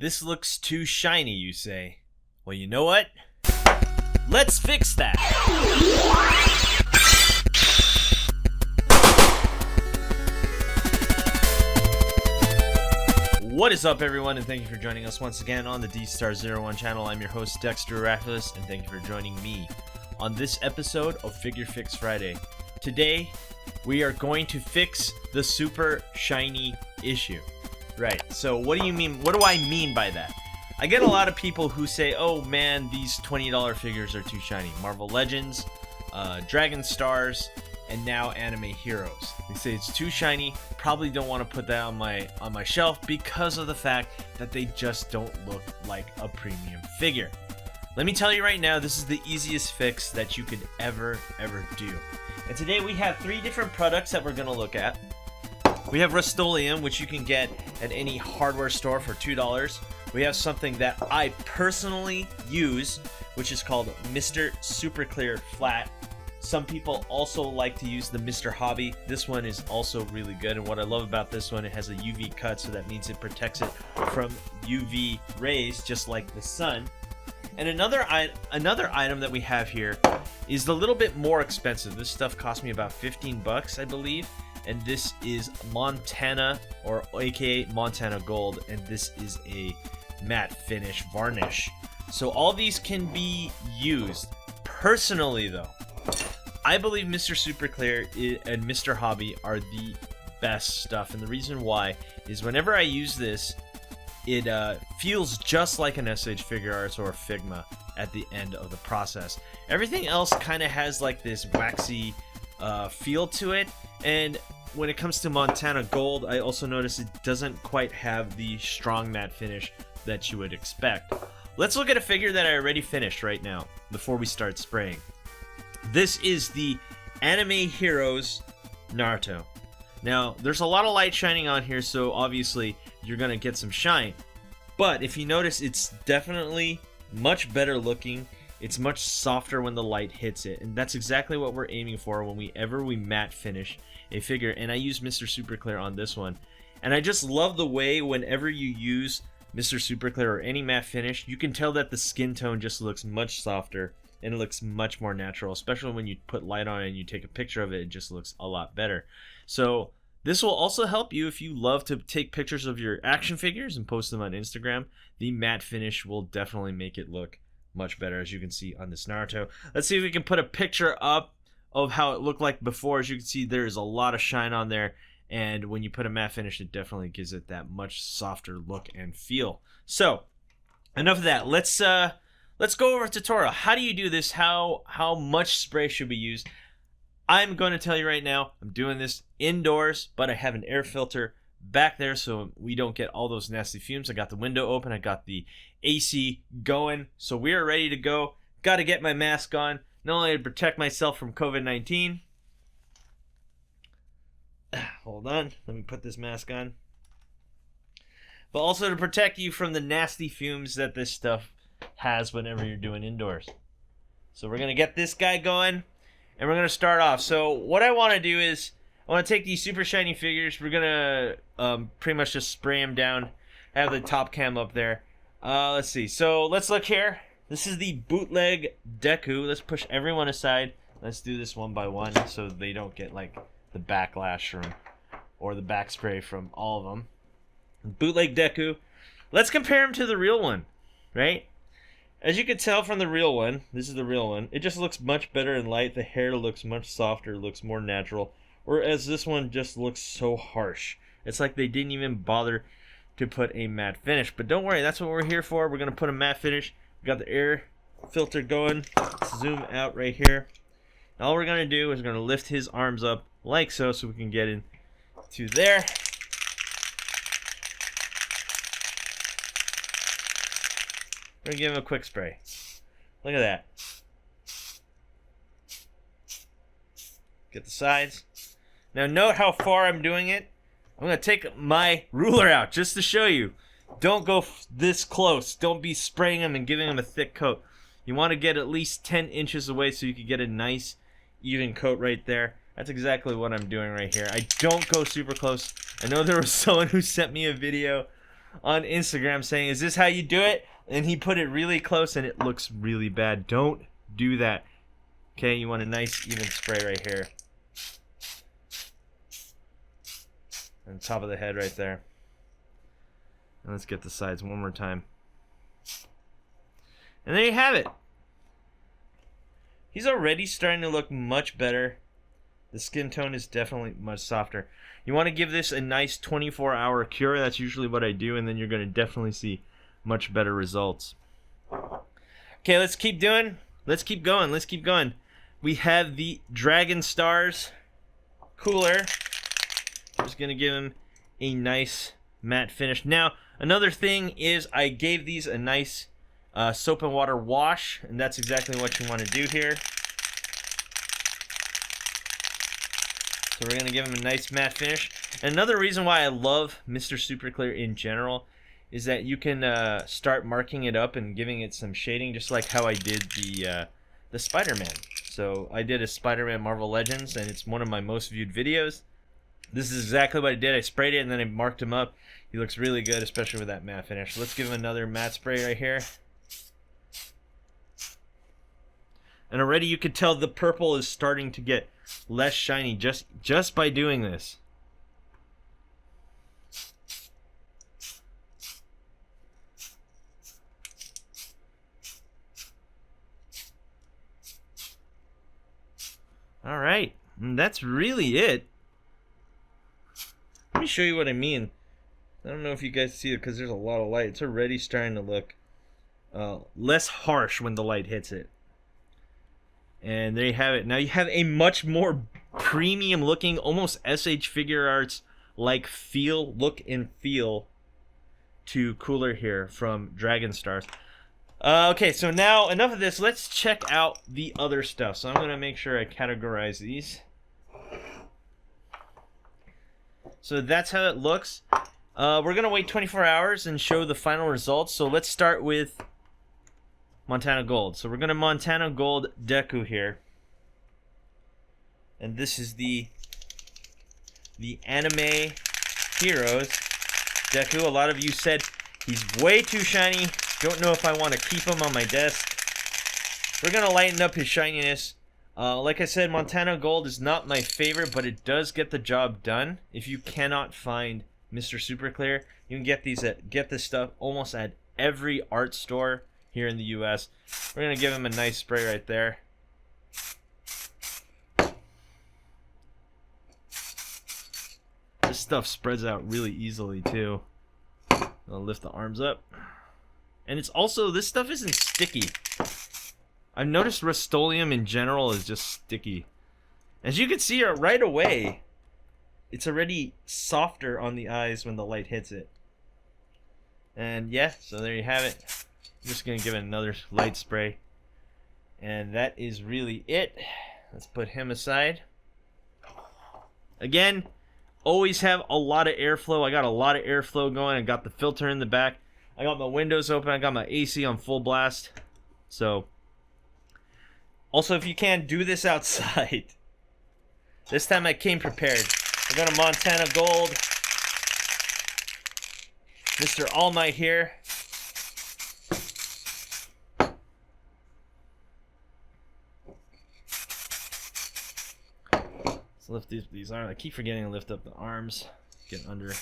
This looks too shiny, you say. Well, you know what? Let's fix that! What is up, everyone, and thank you for joining us once again on the Dstar01 channel. I'm your host, Dexter, Arafiles, and thank you for joining me on this episode of Figure Fix Friday. Today, we are going to fix the super shiny issue. Right, so what do you mean? What do I mean by that? I get a lot of people who say, oh man, these $20 figures are too shiny. Marvel Legends, Dragon Stars, and now Anime Heroes. They say it's too shiny, probably don't want to put that on my shelf because of the fact that they just don't look like a premium figure. Let me tell you right now, this is the easiest fix that you could ever do. And today we have 3 different products that we're going to look at. We have Rustoleum, which you can get at any hardware store for $2. We have something that I personally use, which is called Mr. Super Clear Flat. Some people also like to use the Mr. Hobby. This one is also really good, and what I love about this one, it has a UV cut, so that means it protects it from UV rays, just like the sun. And another item that we have here is a little bit more expensive. This stuff cost me about 15 bucks, I believe. And this is Montana, or aka Montana Gold, and this is a matte finish varnish. So all these can be used. Personally though, I believe Mr. Super Clear and Mr. Hobby are the best stuff, and the reason why is whenever I use this, it feels just like an SH Figure Arts or a Figma at the end of the process. Everything else kind of has like this waxy feel to it, and when it comes to Montana Gold, I also notice it doesn't quite have the strong matte finish that you would expect. Let's look at a figure that I already finished right now before we start spraying. This is the Anime Heroes Naruto. Now, there's a lot of light shining on here, so obviously you're gonna get some shine. But if you notice, it's definitely much better looking. It's much softer when the light hits it, and that's exactly what we're aiming for whenever we matte finish a figure. And I use Mr. Super Clear on this one, and I just love the way whenever you use Mr. Super Clear or any matte finish, you can tell that the skin tone just looks much softer and it looks much more natural, especially when you put light on it and you take a picture of it. It just looks a lot better. So this will also help you if you love to take pictures of your action figures and post them on Instagram. The matte finish will definitely make it look much better, as you can see on this Naruto. Let's see if we can put a picture up of how it looked like before. As you can see, there's a lot of shine on there, and when you put a matte finish, it definitely gives it that much softer look and feel. So enough of that. Let's go over a tutorial. How do you do this? How much spray should we use? I'm going to tell you right now, I'm doing this indoors, but I have an air filter back there so we don't get all those nasty fumes. I got the window open, I got the AC going, so we are ready to go. Got to get my mask on, not only to protect myself from COVID-19. Hold on, let me put this mask on. But also to protect you from the nasty fumes that this stuff has whenever you're doing indoors. So we're going to get this guy going, and we're going to start off. So what I want to do is, I want to take these super shiny figures. We're going to pretty much just spray them down. I have the top cam up there. Let's see. So let's look here. This is the bootleg Deku. Let's push everyone aside. Let's do this one by one so they don't get like the backlash from, or the back spray from all of them. Bootleg Deku. Let's compare him to the real one, right? As you can tell from the real one, this is the real one, it just looks much better in light. The hair looks much softer, looks more natural. Whereas this one just looks so harsh. It's like they didn't even bother to put a matte finish. But don't worry, that's what we're here for. We're going to put a matte finish. We got the air filter going. Let's zoom out right here. And all we're going to do is we're going to lift his arms up like so we can get into there. We're going to give him a quick spray. Look at that. Get the sides. Now note how far I'm doing it. I'm going to take my ruler out just to show you. Don't go this close. Don't be spraying them and giving them a thick coat. You want to get at least 10 inches away so you can get a nice even coat right there. That's exactly what I'm doing right here. I don't go super close. I know there was someone who sent me a video on Instagram saying, "Is this how you do it?" And he put it really close and it looks really bad. Don't do that. Okay, you want a nice even spray right here. On top of the head right there. And let's get the sides one more time. And there you have it. He's already starting to look much better. The skin tone is definitely much softer. You want to give this a nice 24-hour cure. That's usually what I do, and then you're going to definitely see much better results. Okay, let's keep doing. Let's keep going. Let's keep going. We have the Dragon Stars cooler. Just going to give him a nice matte finish. Now, another thing is I gave these a nice soap and water wash, and that's exactly what you want to do here. So we're going to give him a nice matte finish. And another reason why I love Mr. Super Clear in general is that you can start marking it up and giving it some shading, just like how I did the Spider-Man. So I did a Spider-Man Marvel Legends, and it's one of my most viewed videos. This is exactly what I did. I sprayed it and then I marked him up. He looks really good, especially with that matte finish. Let's give him another matte spray right here. And already you could tell the purple is starting to get less shiny just by doing this. All right, and that's really it. Let me show you what I mean. I don't know if you guys see it because there's a lot of light. It's already starting to look less harsh when the light hits it. And there you have it. Now you have a much more premium looking, almost SH Figure Arts like look and feel to cooler here from Dragon Stars. Okay, so now enough of this. Let's check out the other stuff. So I'm going to make sure I categorize these. So that's how it looks. We're going to wait 24 hours and show the final results. So let's start with Montana Gold. So we're going to Montana Gold Deku here. And this is the Anime Heroes Deku. A lot of you said he's way too shiny. Don't know if I want to keep him on my desk. We're going to lighten up his shininess. Like I said, Montana Gold is not my favorite, but it does get the job done. If you cannot find Mr. Super Clear, you can get this stuff almost at every art store here in the US. We're going to give him a nice spray right there. This stuff spreads out really easily too. I'll lift the arms up. And it's also, this stuff isn't sticky. I've noticed Rustoleum in general is just sticky. As you can see right away, it's already softer on the eyes when the light hits it. And yeah, so there you have it. I'm just going to give it another light spray. And that is really it. Let's put him aside. Again, always have a lot of airflow. I got a lot of airflow going. I got the filter in the back. I got my windows open. I got my AC on full blast. So, also if you can, do this outside. This time I came prepared. I got a Montana Gold. Mr. All Might here. Let's lift these arms. I keep forgetting to lift up the arms. Get under.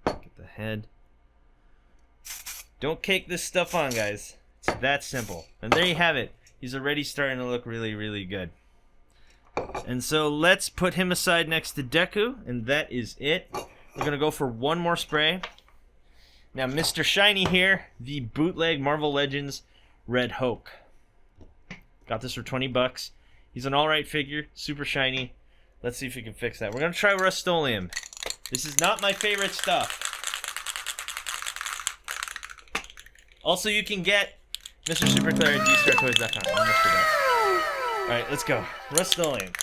Get the head. Don't cake this stuff on, guys. It's that simple. And there you have it. He's already starting to look really, really good. And so let's put him aside next to Deku, and that is it. We're going to go for one more spray. Now, Mr. Shiny here, the bootleg Marvel Legends Red Hulk. Got this for 20 bucks. He's an alright figure, super shiny. Let's see if we can fix that. We're going to try Rustoleum. This is not my favorite stuff. Also, you can get Mr. Super Clear at Dstar01.com. Almost forgot. Alright, let's go. Rustoleum.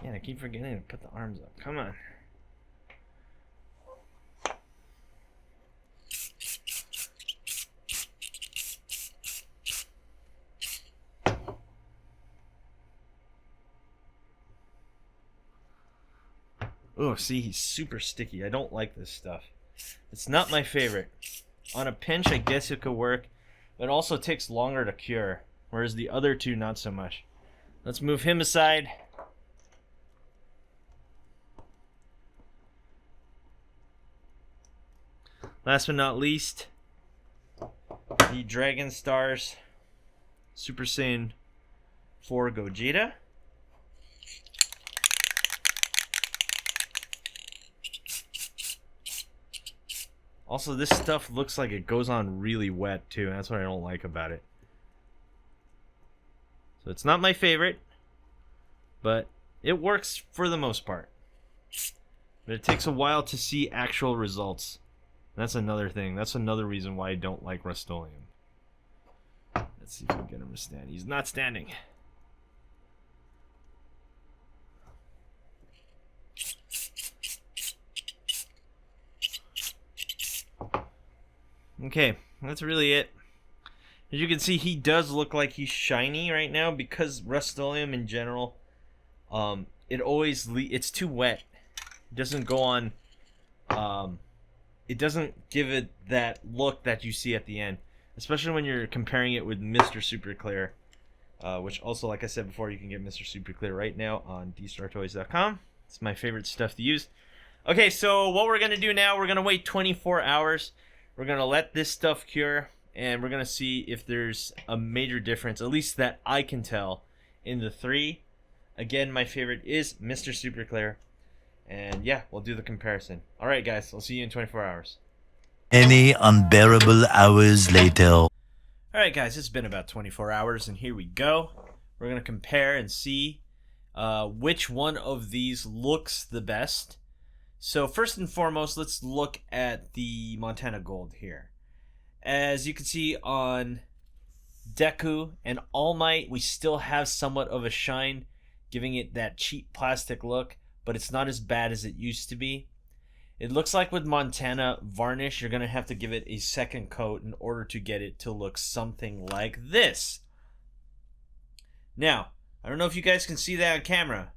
Man, I keep forgetting to put the arms up. Come on. Oh, see, he's super sticky. I don't like this stuff. It's not my favorite. On a pinch, I guess it could work, but it also takes longer to cure, whereas the other two, not so much. Let's move him aside. Last but not least, the Dragon Stars Super Saiyan 4 Gogeta. Also, this stuff looks like it goes on really wet too, and that's what I don't like about it. So it's not my favorite, but it works for the most part. But it takes a while to see actual results. That's another thing. That's another reason why I don't like Rustoleum. Let's see if we can get him to stand. He's not standing. Okay, that's really it. As you can see, he does look like he's shiny right now because Rustoleum in general, it's too wet. It doesn't go on. It doesn't give it that look that you see at the end, especially when you're comparing it with Mr. Super Clear, which also, like I said before, you can get Mr. Super Clear right now on Dstar01.com. It's my favorite stuff to use. Okay, so what we're gonna do now, we're gonna wait 24 hours. We're gonna let this stuff cure, and we're gonna see if there's a major difference, at least that I can tell, in the three. Again, my favorite is Mr. Super Clear. And yeah, we'll do the comparison. Alright guys, I'll see you in 24 hours. Many unbearable hours later. Alright guys, it's been about 24 hours and here we go. We're going to compare and see which one of these looks the best. So first and foremost, let's look at the Montana Gold here. As you can see on Deku and All Might, we still have somewhat of a shine, giving it that cheap plastic look, but it's not as bad as it used to be. It looks like with Montana Varnish, you're going to have to give it a second coat in order to get it to look something like this. Now, I don't know if you guys can see that on camera,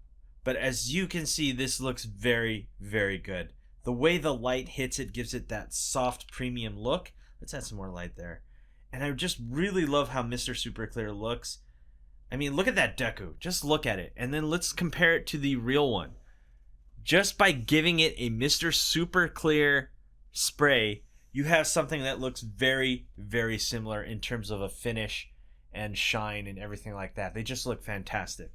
but as you can see, this looks very, very good. The way the light hits it gives it that soft premium look. Let's add some more light there. And I just really love how Mr. Super Clear looks. I mean, look at that Deku. Just look at it. And then let's compare it to the real one. Just by giving it a Mr. Super Clear spray, you have something that looks very, very similar in terms of a finish and shine and everything like that. They just look fantastic.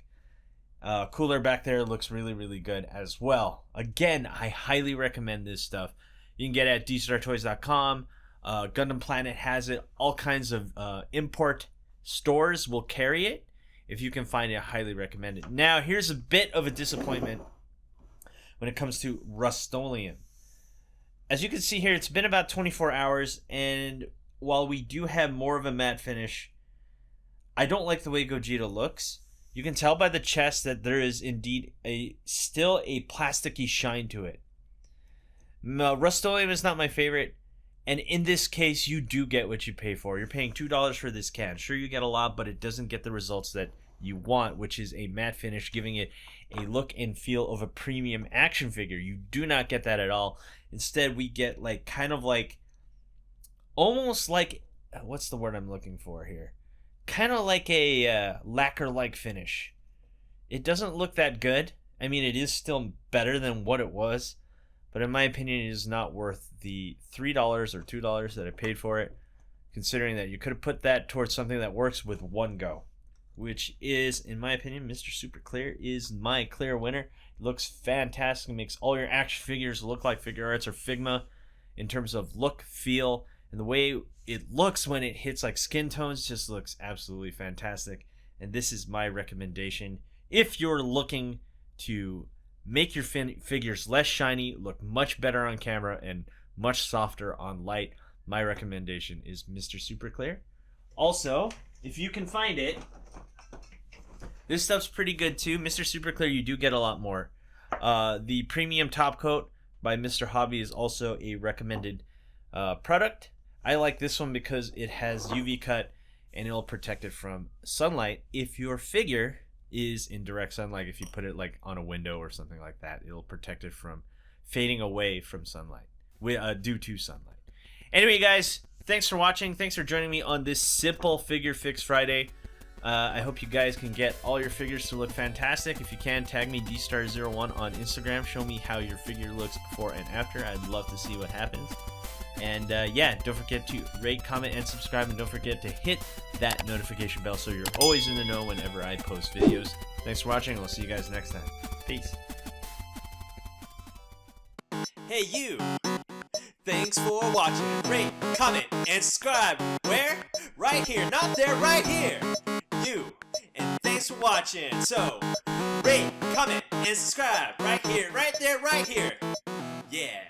Cooler back there looks really, really good as well. Again, I highly recommend this stuff. You can get it at Dstar01.com. Gundam Planet has it. All kinds of import stores will carry it. If you can find it, I highly recommend it. Now, here's a bit of a disappointment when it comes to Rustoleum. As you can see here, it's been about 24 hours, and while we do have more of a matte finish, I don't like the way Gogeta looks. You can tell by the chest that there is indeed still a plasticky shine to it. Rustoleum is not my favorite, and in this case, you do get what you pay for. You're paying $2 for this can. Sure, you get a lot, but it doesn't get the results that you want, which is a matte finish, giving it a look and feel of a premium action figure. You do not get that at all. Instead, we get like kind of like almost like, what's the word I'm looking for here? Kind of like a lacquer-like finish. It doesn't look that good. I mean, it is still better than what it was, but in my opinion, it is not worth the $3 or $2 that I paid for it, considering that you could have put that towards something that works with one go, which is, in my opinion, Mr. Super Clear is my clear winner. It looks fantastic. It makes all your action figures look like figure arts or Figma in terms of look, feel, and the way it looks when it hits like skin tones just looks absolutely fantastic. And this is my recommendation. If you're looking to make your figures less shiny, look much better on camera, and much softer on light, my recommendation is Mr. Super Clear. Also, if you can find it, this stuff's pretty good too. Mr. Super Clear, you do get a lot more. The premium top coat by Mr. Hobby is also a recommended product. I like this one because it has UV cut and it'll protect it from sunlight if your figure is in direct sunlight. If you put it like on a window or something like that, it'll protect it from fading away from sunlight due to sunlight. Anyway, guys, thanks for watching. Thanks for joining me on this simple figure fix Friday. I hope you guys can get all your figures to look fantastic. If you can, tag me Dstar01 on Instagram. Show me how your figure looks before and after. I'd love to see what happens. And yeah, don't forget to rate, comment, and subscribe. And don't forget to hit that notification bell so you're always in the know whenever I post videos. Thanks for watching. I'll see you guys next time. Peace. Hey you! Thanks for watching. Rate, comment, and subscribe. Where? Right here. Not there, right here. You. And thanks for watching. So, rate, comment, and subscribe. Right here, right there, right here. Yeah.